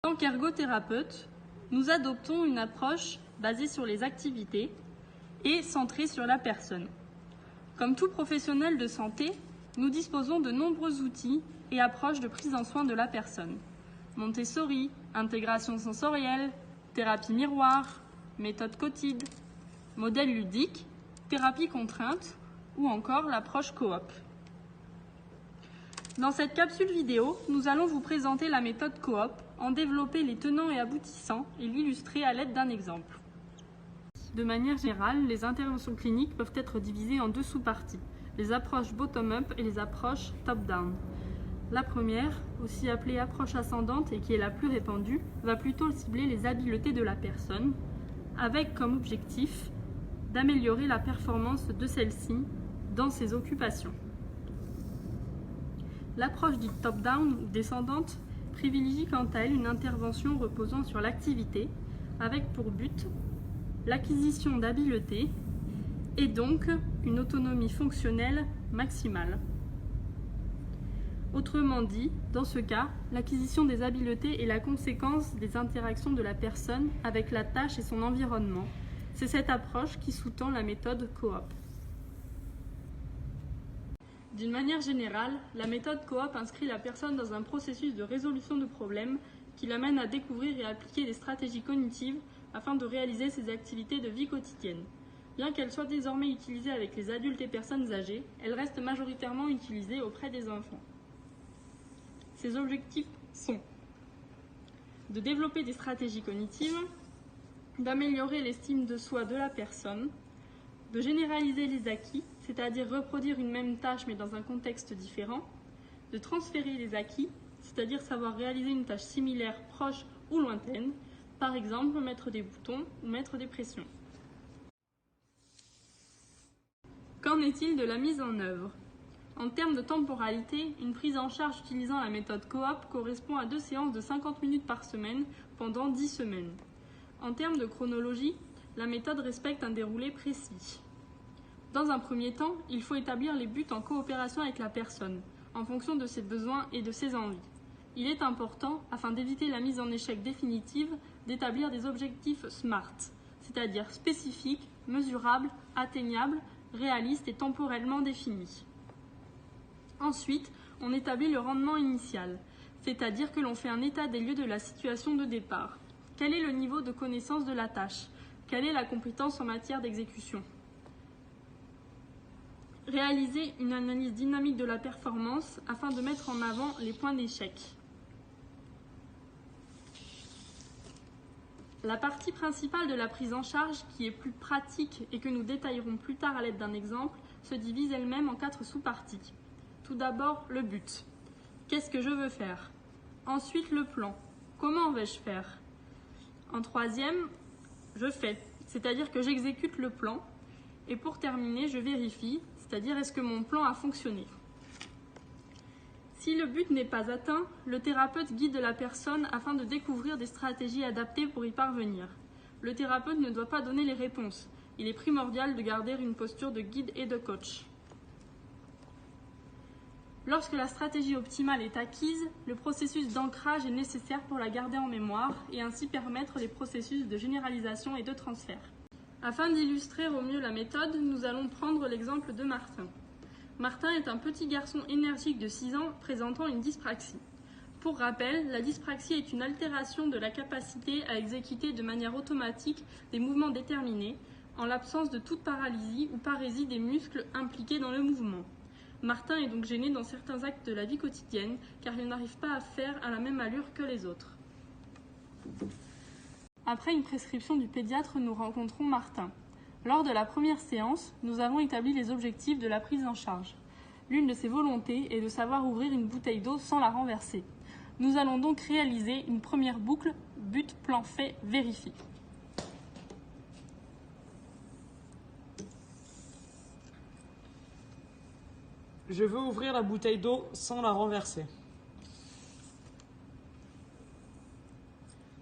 En tant qu'ergothérapeute, nous adoptons une approche basée sur les activités et centrée sur la personne. Comme tout professionnel de santé, nous disposons de nombreux outils et approches de prise en soin de la personne. Montessori, intégration sensorielle, thérapie miroir, méthode COTID, modèle ludique, thérapie contrainte ou encore l'approche coop. Dans cette capsule vidéo, nous allons vous présenter la méthode coop, en développer les tenants et aboutissants et l'illustrer à l'aide d'un exemple. De manière générale, les interventions cliniques peuvent être divisées en deux sous-parties, les approches bottom-up et les approches top-down. La première, aussi appelée approche ascendante et qui est la plus répandue, va plutôt cibler les habiletés de la personne, avec comme objectif d'améliorer la performance de celle-ci dans ses occupations. L'approche dite top-down ou descendante privilégie quant à elle une intervention reposant sur l'activité, avec pour but l'acquisition d'habiletés et donc une autonomie fonctionnelle maximale. Autrement dit, dans ce cas, l'acquisition des habiletés est la conséquence des interactions de la personne avec la tâche et son environnement. C'est cette approche qui sous-tend la méthode coop. D'une manière générale, la méthode coop inscrit la personne dans un processus de résolution de problèmes qui l'amène à découvrir et appliquer des stratégies cognitives afin de réaliser ses activités de vie quotidienne. Bien qu'elle soit désormais utilisée avec les adultes et personnes âgées, elle reste majoritairement utilisée auprès des enfants. Ses objectifs sont de développer des stratégies cognitives, d'améliorer l'estime de soi de la personne, de généraliser les acquis, c'est-à-dire reproduire une même tâche mais dans un contexte différent, de transférer les acquis, c'est-à-dire savoir réaliser une tâche similaire, proche ou lointaine, par exemple mettre des boutons ou mettre des pressions. Qu'en est-il de la mise en œuvre ? En termes de temporalité, une prise en charge utilisant la méthode coop correspond à 2 séances de 50 minutes par semaine pendant 10 semaines. En termes de chronologie, la méthode respecte un déroulé précis. Dans un premier temps, il faut établir les buts en coopération avec la personne, en fonction de ses besoins et de ses envies. Il est important, afin d'éviter la mise en échec définitive, d'établir des objectifs SMART, c'est-à-dire spécifiques, mesurables, atteignables, réalistes et temporellement définis. Ensuite, on établit le rendement initial, c'est-à-dire que l'on fait un état des lieux de la situation de départ. Quel est le niveau de connaissance de la tâche ? Quelle est la compétence en matière d'exécution ? Réaliser une analyse dynamique de la performance afin de mettre en avant les points d'échec. La partie principale de la prise en charge, qui est plus pratique et que nous détaillerons plus tard à l'aide d'un exemple, se divise elle-même en 4 sous-parties. Tout d'abord, le but. Qu'est-ce que je veux faire ? Ensuite, le plan. Comment vais-je faire ? En troisième, je fais, c'est-à-dire que j'exécute le plan. Et pour terminer, je vérifie, c'est-à-dire est-ce que mon plan a fonctionné. Si le but n'est pas atteint, le thérapeute guide la personne afin de découvrir des stratégies adaptées pour y parvenir. Le thérapeute ne doit pas donner les réponses. Il est primordial de garder une posture de guide et de coach. Lorsque la stratégie optimale est acquise, le processus d'ancrage est nécessaire pour la garder en mémoire et ainsi permettre les processus de généralisation et de transfert. Afin d'illustrer au mieux la méthode, nous allons prendre l'exemple de Martin. Martin est un petit garçon énergique de 6 ans présentant une dyspraxie. Pour rappel, la dyspraxie est une altération de la capacité à exécuter de manière automatique des mouvements déterminés, en l'absence de toute paralysie ou parésie des muscles impliqués dans le mouvement. Martin est donc gêné dans certains actes de la vie quotidienne car il n'arrive pas à faire à la même allure que les autres. Après une prescription du pédiatre, nous rencontrons Martin. Lors de la première séance, nous avons établi les objectifs de la prise en charge. L'une de ses volontés est de savoir ouvrir une bouteille d'eau sans la renverser. Nous allons donc réaliser une première boucle, but, plan, fait, vérifie. Je veux ouvrir la bouteille d'eau sans la renverser.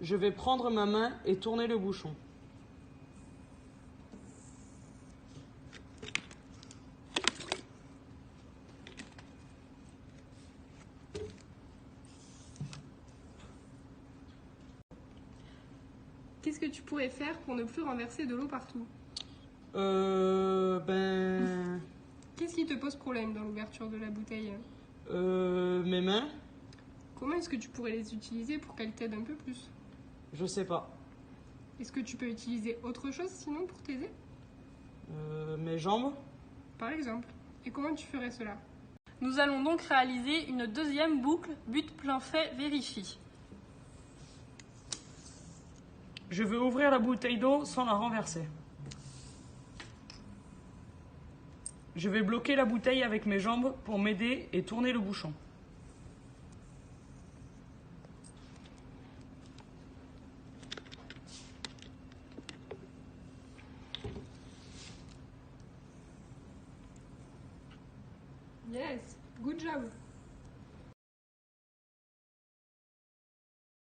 Je vais prendre ma main et tourner le bouchon. Qu'est-ce que tu pourrais faire pour ne plus renverser de l'eau partout? Qu'est-ce qui te pose problème dans l'ouverture de la bouteille? Mes mains, Comment est-ce que tu pourrais les utiliser pour qu'elles t'aident un peu plus? je sais pas. Est-ce que tu peux utiliser autre chose sinon pour t'aider? Mes jambes, Par exemple. Et comment tu ferais cela? Nous allons donc réaliser une deuxième boucle but plein fait vérifie. je veux ouvrir la bouteille d'eau sans la renverser. Je vais bloquer la bouteille avec mes jambes pour m'aider et tourner le bouchon. Yes, good job.